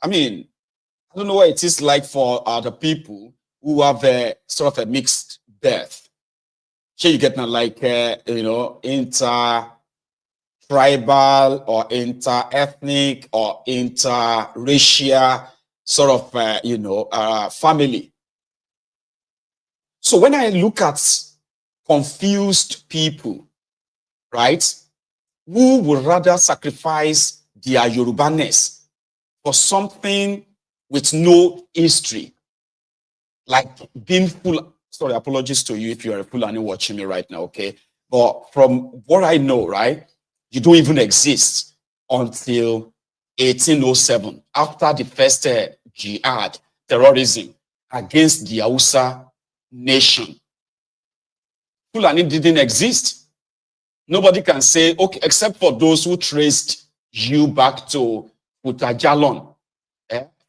I mean, I don't know what it is like for the people who have a sort of a mixed birth. Here you get now like, inter-tribal or inter-ethnic or inter-racial sort of, family. So when I look at confused people, right, who would rather sacrifice their Yorubaness for something with no history, like being full. Sorry, apologies to you if you're a Fulani watching me right now, okay? But from what I know, right, you don't even exist until 1807, after the first Jihad, terrorism against the Hausa nation. Fulani didn't exist. Nobody can say, okay, except for those who traced you back to Futa Jalon,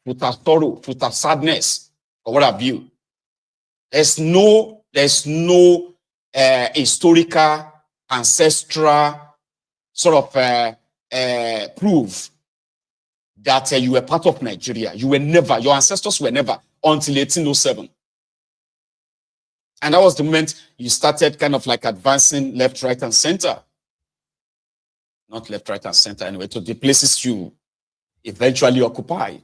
Futa sorrow, Futa sadness, or what have you. There's no historical, ancestral sort of proof that you were part of Nigeria. You were never, your ancestors were never until 1807. And that was the moment you started kind of like advancing left, right, and center. Not left, right, and center anyway, to the places you eventually occupied.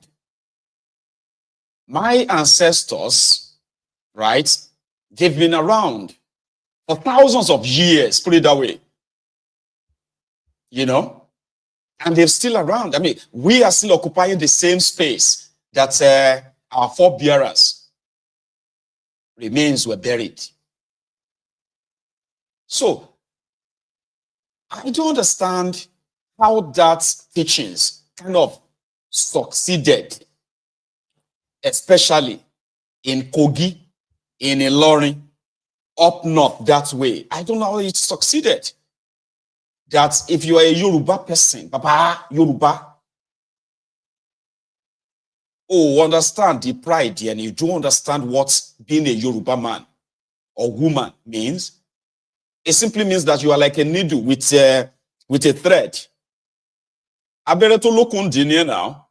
My ancestors, right, they've been around for thousands of years, put it that way. You know? And they're still around. I mean, we are still occupying the same space that our forebearers remains were buried. So, I don't understand how that teachings kind of succeeded, especially in Kogi, in Ilorin, up north that way. I don't know how it succeeded. That if you are a Yoruba person, Papa, Yoruba, understand the pride and you don't understand what being a Yoruba man or woman means. It simply means that you are like a needle with a thread. I better to look on Dinia now.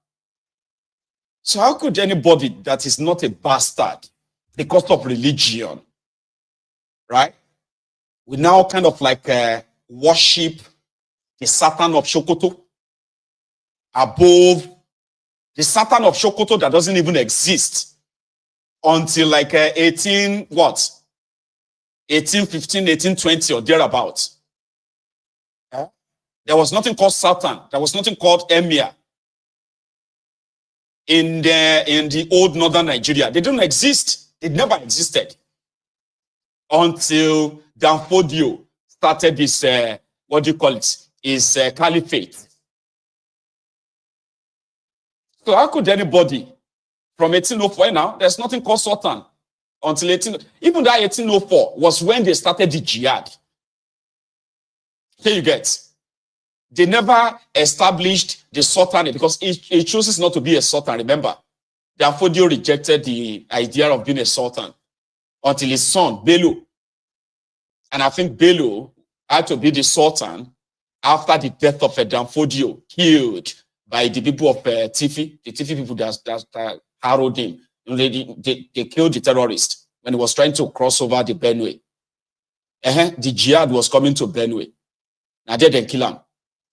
So how could anybody that is not a bastard because of religion, right, we now kind of like worship the Satan of Sokoto above the Satan of Sokoto that doesn't even exist until like 1815, 1820 or thereabouts. There was nothing called Satan. There was nothing called Emir in the old northern Nigeria. They don't exist. It never existed until Danfodio started this, what do you call it? Is caliphate. So how could anybody from 1804 now, there's nothing called Sultan until even that 1804 was when they started the Jihad. Here you get. They never established the Sultan because he chooses not to be a Sultan, remember. Danfodio rejected the idea of being a Sultan until his son, Bello. And I think Bello had to be the Sultan after the death of Danfodio, killed by the people of Tifi, the Tifi people that harrowed him. You know, they killed the terrorist when he was trying to cross over the Benue. The Jihad was coming to Benue. Now they didn't kill him.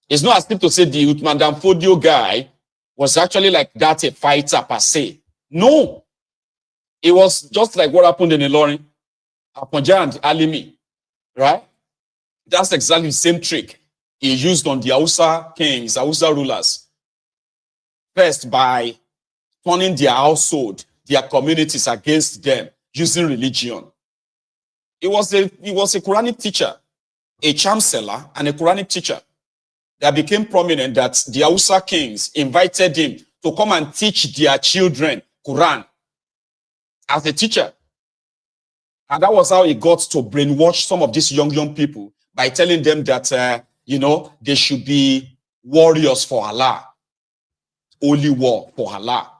It's not as if to say the Uthman Danfodio guy was actually like that, a fighter per se. No. It was just like what happened in Ilorin, Aponja and Alimi, right? That's exactly the same trick he used on the Hausa kings, Hausa rulers. First, by turning their household, their communities against them, using religion. He was a Quranic teacher, a charm seller, and a Quranic teacher that became prominent that the Hausa kings invited him to come and teach their children Quran as a teacher. And that was how he got to brainwash some of these young people by telling them that, they should be warriors for Allah. Holy war for Allah.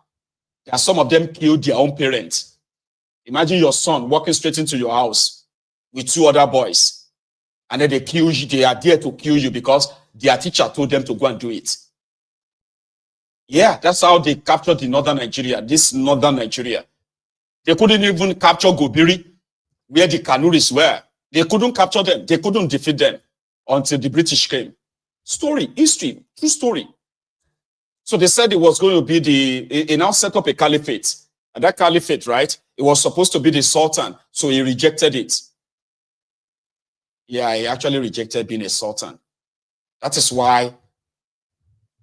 That some of them killed their own parents. Imagine your son walking straight into your house with two other boys. And then they kill you. They are there to kill you because their teacher told them to go and do it. Yeah, that's how they captured the northern Nigeria, this northern Nigeria. They couldn't even capture Gobiri, where the Kanuris were. They couldn't capture them. They couldn't defeat them until the British came. Story, history, true story. So they said it was going to be he now set up a caliphate. And that caliphate, right, it was supposed to be the sultan. So he rejected it. Yeah, he actually rejected being a sultan. That is why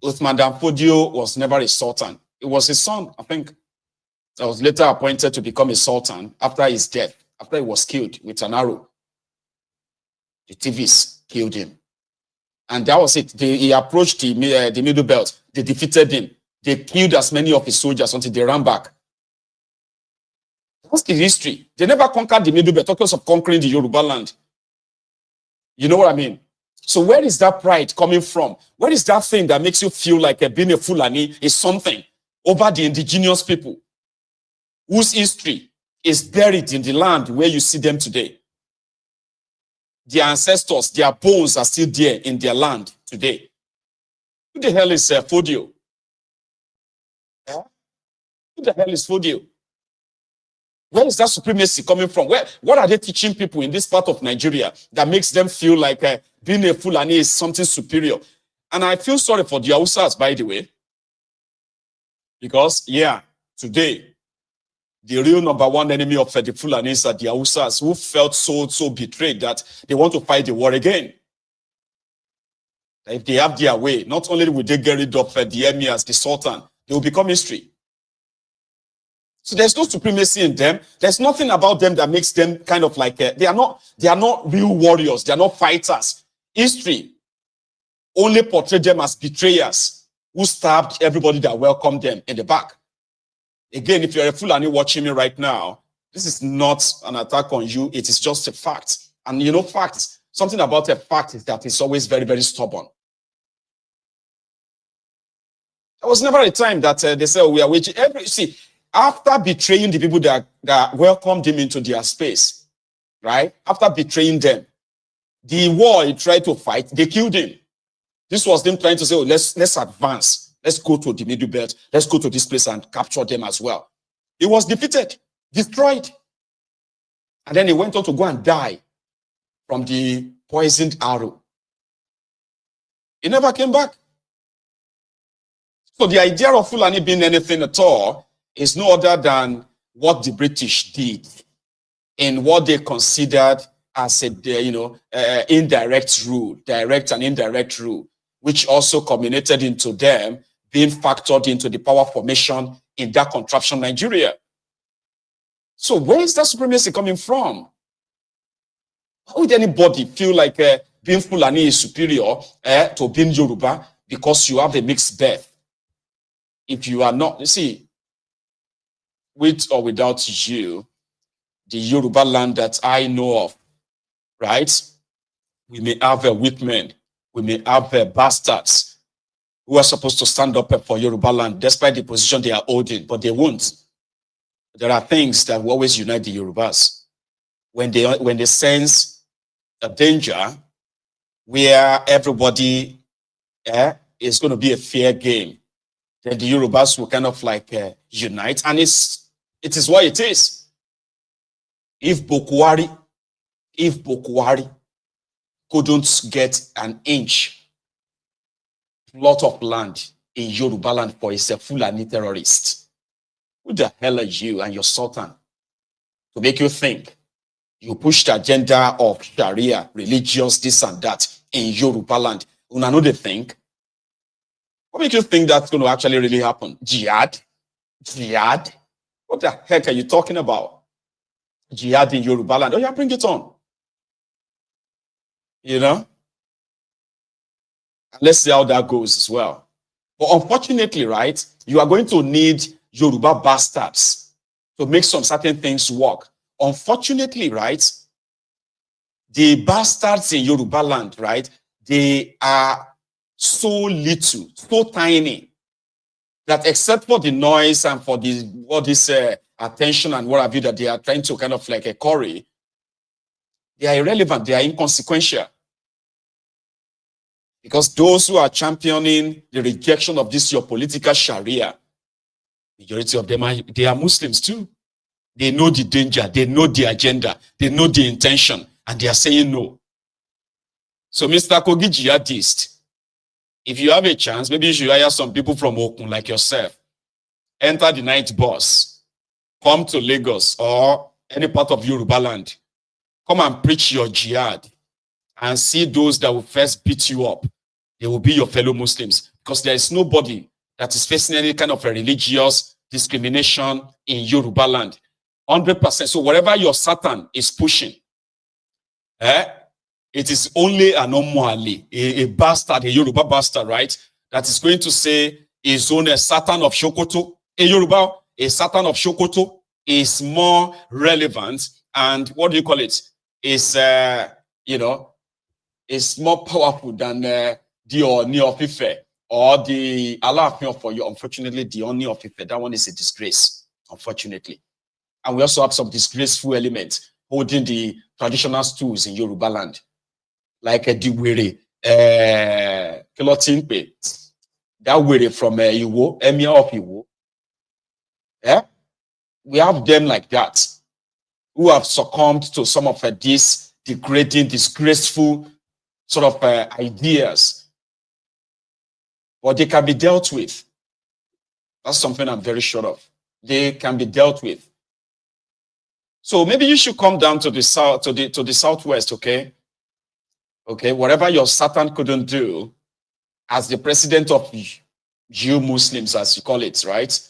Uthman Dan Fodio was never a sultan. It was his son, I think, that was later appointed to become a sultan after his death, after he was killed with an arrow. The TVs killed him. And that was it. He approached the Middle Belt. They defeated him. They killed as many of his soldiers until they ran back. That's the history. They never conquered the Middle Belt, talking of conquering the Yorubaland. You know what I mean? So where is that pride coming from? Where is that thing that makes you feel like being a Fulani is something over the indigenous people whose history is buried in the land where you see them today? Their ancestors, their bones are still there in their land today. Who the hell is Fodio? Yeah? Who the hell is Fodio? Where is that supremacy coming from? What are they teaching people in this part of Nigeria that makes them feel like being a Fulani is something superior? And I feel sorry for the Hausas, by the way, because, yeah, today, the real number one enemy of the Fulanis are the Hausas, who felt so betrayed that they want to fight the war again. If they have their way, not only will they get rid of the emirs, the sultan, they will become history. So there's no supremacy in them. There's nothing about them that makes them kind of like, they are not real warriors. They are not fighters. History only portrayed them as betrayers who stabbed everybody that welcomed them in the back. Again, if you're a Fulani watching me right now, this is not an attack on you. It is just a fact. And you know, facts, something about a fact is that it's always very, very stubborn. There was never a time that they said, we are waging see, after betraying the people that welcomed him into their space, right? After betraying them, the war he tried to fight, they killed him. This was them trying to say, oh, let's advance. Let's go to the Middle Belt. Let's go to this place and capture them as well. He was defeated, destroyed. And then he went on to go and die from the poisoned arrow. He never came back. So the idea of Fulani being anything at all is no other than what the British did in what they considered as a, indirect rule, direct and indirect rule, which also culminated into them being factored into the power formation in that contraption Nigeria. So where is that supremacy coming from? How would anybody feel like being Fulani is superior to being Yoruba because you have a mixed birth? If you are not, you see, with or without you, the Yoruba land that I know of, right? We may have women, we may have bastards who are supposed to stand up for Yoruba land despite the position they are holding, but they won't. There are things that will always unite the Yorubas. When they sense a danger where everybody is going to be a fair game, then the Yorubas will kind of like unite, and it is what it is. If Bokwari couldn't get an inch plot of land in Yorubaland for a Fulani terrorist, who the hell are you and your sultan to make you think you push the agenda of Sharia, religious, this and that in Yorubaland? Una know they think. What makes you think that's going to actually really happen? Jihad? Jihad? What the heck are you talking about? Jihad in Yorubaland? Oh yeah, bring it on. You know? Let's see how that goes as well. But unfortunately, right, you are going to need Yoruba bastards to make some certain things work. Unfortunately, right, the bastards in Yorubaland, right, they are so little, so tiny, that except for the noise and for all this attention and what have you that they are trying to kind of like curry, they are irrelevant, they are inconsequential. Because those who are championing the rejection of this your political Sharia, majority of them they are Muslims too. They know the danger, they know the agenda, they know the intention, and they are saying no. So, Mr. Kogi Jihadist, if you have a chance, maybe you should hire some people from Okun like yourself. Enter the night bus, come to Lagos or any part of Yorubaland. Come and preach your jihad and see those that will first beat you up. They will be your fellow Muslims, because there is nobody that is facing any kind of a religious discrimination in Yorubaland. 100%. So whatever your Satan is pushing, it is only an Omuali, a bastard, a Yoruba bastard, right? That is going to say his own Satan of Shokoto. In Yoruba, a Satan of Shokoto is more relevant, and what do you call it? Is is more powerful than the Oni of Ife or the Alaafin for you. Unfortunately, the Oni of Ife, that one is a disgrace, unfortunately. And we also have some disgraceful elements holding the traditional stools in Yorubaland, like a Diwere, Kilotinpe, that Were from Iwo, Emir of Iwo. Yeah? We have them like that, who have succumbed to some of these degrading, disgraceful sort of ideas. But they can be dealt with. That's something I'm very sure of. They can be dealt with. So maybe you should come down to the south, to the southwest, okay? Okay, whatever your Satan couldn't do as the president of you Muslims, as you call it, right?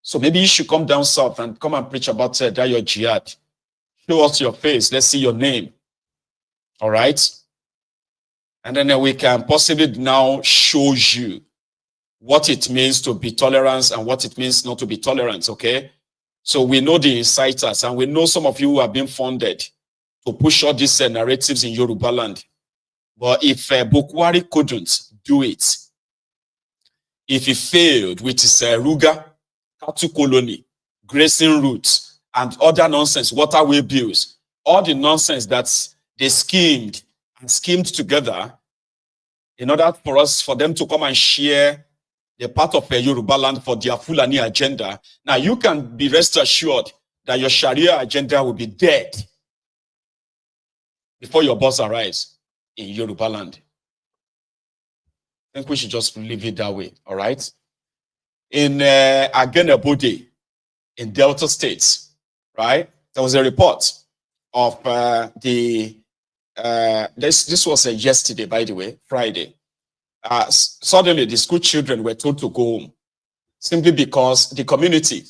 So maybe you should come down south and come and preach about that your jihad. Show us your face. Let's see your name. All right? And then we can possibly now show you what it means to be tolerant and what it means not to be tolerant, okay? So we know the inciters, and we know some of you who have been funded to push all these narratives in Yorubaland. But if Bukwari couldn't do it, if he failed with his Ruga, Katu colony, grazing routes, and other nonsense, waterway bills, all the nonsense that they schemed together in order for them to come and share the part of Yorubaland for their Fulani agenda. Now, you can be rest assured that your Sharia agenda will be dead before your boss arrives in Yorubaland. I think we should just leave it that way, all right? In Agenebode, in Delta States, right? There was a report of this was yesterday, by the way, Friday. Suddenly, the school children were told to go home simply because the community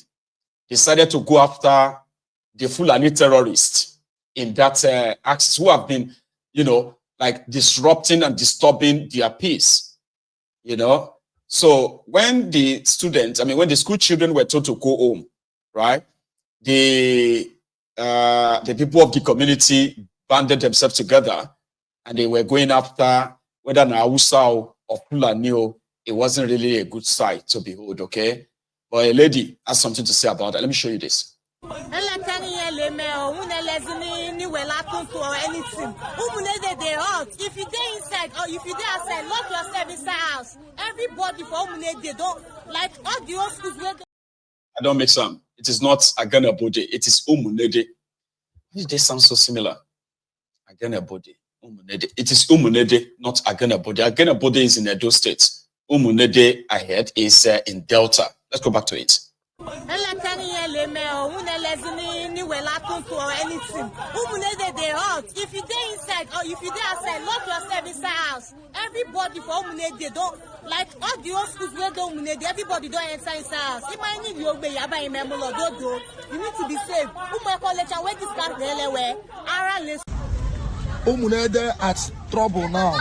decided to go after the Fulani terrorists in that axis who have been, like disrupting and disturbing their peace, So when the school children were told to go home, right, the people of the community banded themselves together and they were going after whether na Hausa or Fulani. It wasn't really a good sight to behold, okay? But a lady has something to say about that. Let me show you this. If you dey inside or if you dey outside, lock yourself inside house. Everybody for Umunede don't like all the old schools where I don't make some. It is not Agenebode. It is Umunede. They sound so similar. Agenebode, Umunede. It is Umunede, not Agenebode. Agenebode is in Edo State. Umunede, I heard, is in Delta. Let's go back to it. If you dey inside or if you dey outside, lock yourself inside house. Everybody for Umunede don't like all the old schools where go Umunede. Everybody don't enter inside house. If I need you need to be safe. Umunede at trouble now.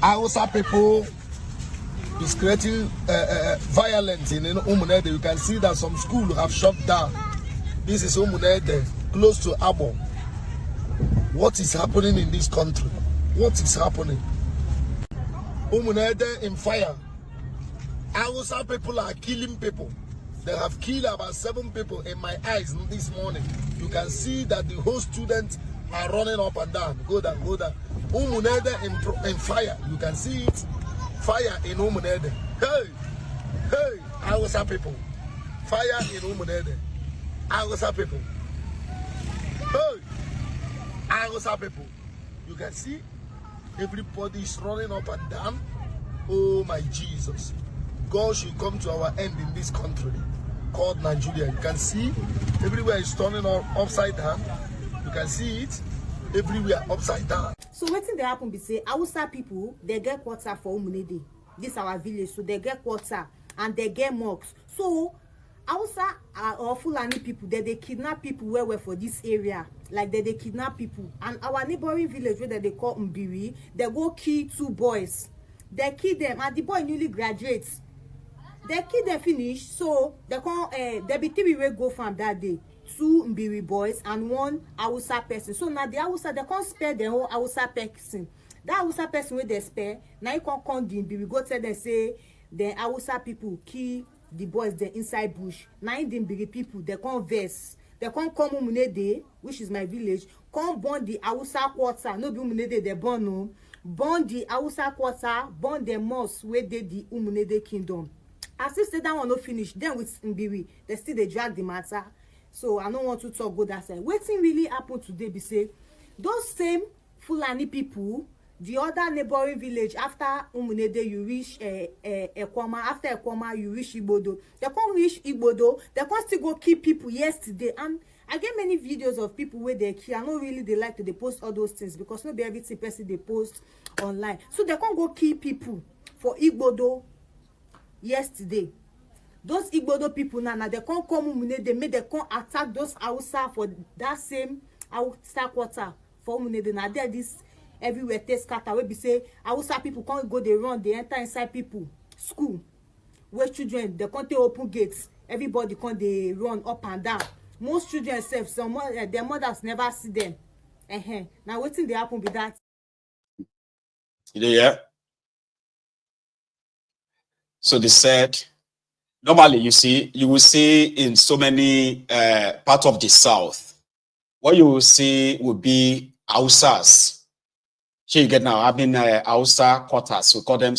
Hausa people is creating violence in Umunede. You can see that some schools have shut down. This is Umunede, close to Abo. What is happening in this country? What is happening? Umunede in fire. Hausa people are killing people. They have killed about 7 people in my eyes this morning. You can see that the whole students are running up and down. Go down, go down. Umunede in fire. You can see it. Fire in Umunede. Hey, hey, Hausa people. Fire in Umunede. Hausa people. Hey, Hausa people. You can see everybody is running up and down. Oh my Jesus. God should come to our end in this country called Nigeria. You can see everywhere is turning upside down. You can see it everywhere upside down. So wetin dey happen be say Hausa people they get quarter for Umunede. This our village, so they get quarter and they get mosques. So Hausa or Fulani people they kidnap people where for this area, like they kidnap people. And our neighboring village where they call Mbiri, they go kill 2 boys. They kill them and the boy newly graduates. They kill them finish, so they come there be 3 wey go farm that day. 2 Mbiri boys and 1 Hausa person. So now the Hausa they can't spare the whole Hausa person. That Hausa person where they spare, now you can't come the Mbiri go tell them say the Hausa people kill the boys they inside bush. Now in the Mbiri people they can't verse. They can't come Umunede, which is my village, come burn the Hausa quarter. No be Umunede they burn no. Burn the Hausa quarter, burn the mosque where they the Umunede kingdom. As if say that one no finish, then with Mbiri, they still they drag the matter. So I don't want to talk go that side. Wetin really happened today be say those same Fulani people, the other neighboring village after Umunede you reach Ekwama, after Ekwama you reach Igbodo. They can't reach Igbodo, they can't still go kill people yesterday. And I get many videos of people where they kill. I know really they like to they post all those things because not be everything person they post online. So they can't go kill people for Igbodo yesterday. Those Igbodo people now they can't come Umunede, they made they can't attack those Hausa for that same Hausa quarter for Umunede. Now there this everywhere they scatter where be say Hausa people can't go, they run, they enter inside people school where children they can't open gates, everybody can't they run up and down. Most children self, some their mothers never see them. Now waiting they happen with that. Yeah. So they said normally you will see in so many parts of the south, what you will see will be Hausas. So you get now having Hausa quarters, we call them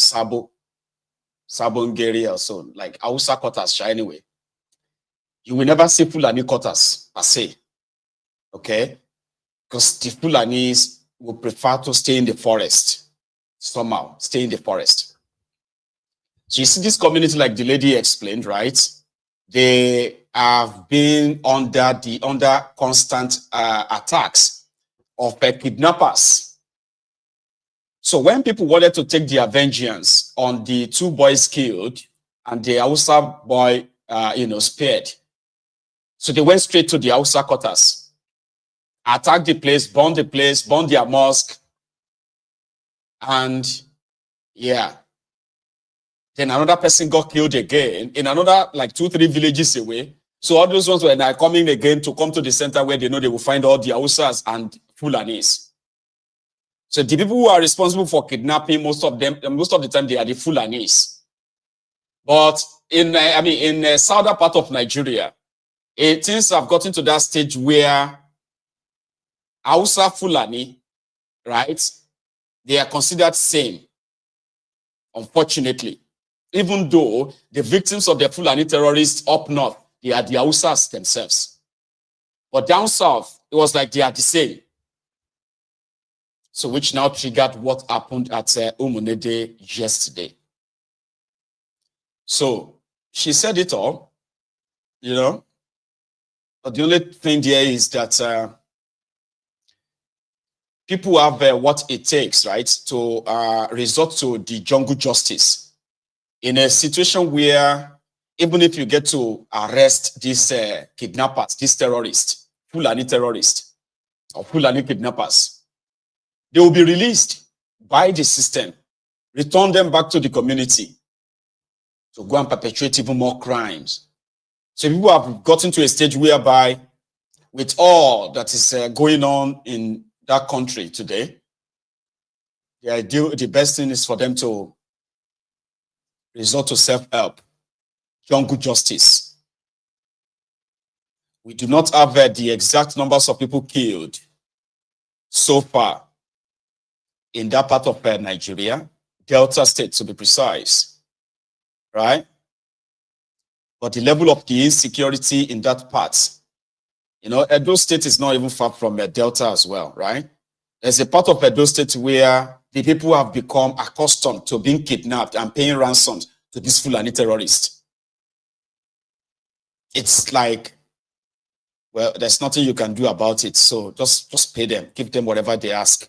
Sabongeri or so, like Hausa quarters anyway. You will never see Fulani quarters per se. Okay? Because the Fulanis will prefer to stay in the forest. Somehow, stay in the forest. So you see this community, like the lady explained, right? They have been under constant attacks of kidnappers. So when people wanted to take their vengeance on the 2 boys killed and the Hausa boy, spared, so they went straight to the Hausa quarters, attacked the place, burned their mosque, and yeah. Then another person got killed again in another like 2-3 villages away. So all those ones were now coming again to come to the center where they know they will find all the Hausas and Fulanis. So the people who are responsible for kidnapping, most of the time, they are the Fulanis. But in southern part of Nigeria, things have gotten to that stage where Hausa Fulani, right, they are considered same, unfortunately. Even though the victims of the Fulani terrorists up north, they are the Hausas themselves. But down south, it was like they are the same. So which now triggered what happened at Umunede yesterday. So she said it all, but the only thing there is that people have what it takes, right, to resort to the jungle justice in a situation where even if you get to arrest these kidnappers, these terrorists, Fulani terrorists or Fulani kidnappers, they will be released by the system, return them back to the community to go and perpetuate even more crimes. So people have gotten to a stage whereby with all that is going on in that country today, the best thing is for them to resort to self-help, jungle justice. We do not have the exact numbers of people killed so far, in that part of Nigeria, Delta State to be precise, right? But the level of the insecurity in that part, you know, Edo State is not even far from Delta as well, right? There's a part of Edo State where the people have become accustomed to being kidnapped and paying ransoms to these Fulani terrorists. It's like, well, there's nothing you can do about it. So just pay them, give them whatever they ask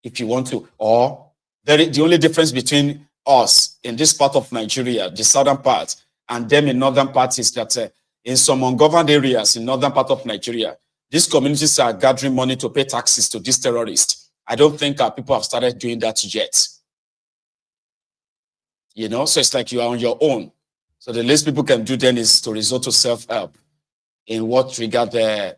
if you want to. Or the only difference between us in this part of Nigeria, the southern part, and them in northern parts is that in some ungoverned areas in northern part of Nigeria, these communities are gathering money to pay taxes to these terrorists. I don't think people have started doing that yet. You know, so it's like you are on your own. So the least people can do then is to resort to self-help in what regard the